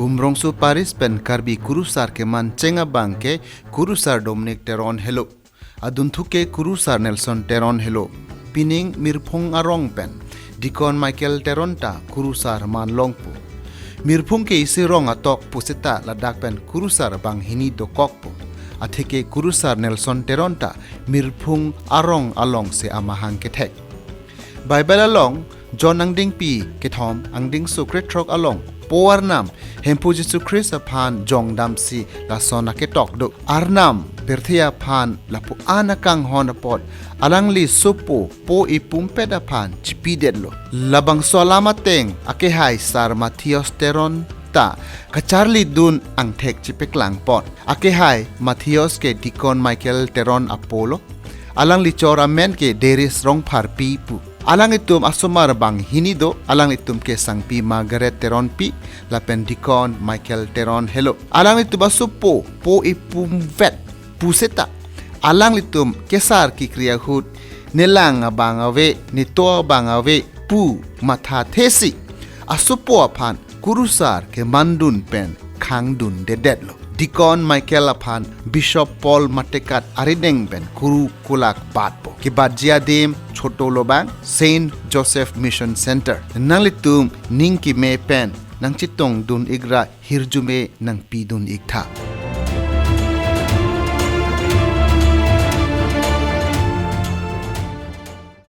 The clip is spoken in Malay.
Bumrong su Paris pen karbi kurusar ke man cenga bangke kurusar Dominic Teron hello. Adun thuke kurusar Nelson Teron hello. Pining mirphong arong pen. Dikon Michael Teron ta kurusar man longpo. Mirphong ke isi rong atok puseta ladak pen kurusar bang hini do kokpo. Atheke kurusar Nelson Teron ta mirphong arong along se amahang ketek. Bible along John angding pi kethom angding sukret trok along Poarnam hempu Jesu Christ upon jong damsi la sona ketok do arnam berthia pan la pu anakang honapot alangli supo po ipumpet apan chipidedlo labang solamateng akehai sar Matthias Teron ta kacharli dun ang tek chipeklang pot akehai Matthias ke dikon Michael Teron Apollo alang lichora men ke deris rong parpi pu alang itum asumar bang hinido alang itum ke sangpi Margaret Teron pi lapen dikon Michael Teron hello alang itu basupo po ipum vet puseta alang itum kesar ki kriya hut nelang bang ave nito bang ave pu matha thesi asupo apan kurusar ke mandun pen khangdun dedetlo Dikon Michael apan Bishop Paul Matekat arideng ben kuru kulak patpo kibat jiadim choto lobang Saint Joseph Mission Center nanglitum ningki me pen nang chitong dun igra hirjume nang pidun ikta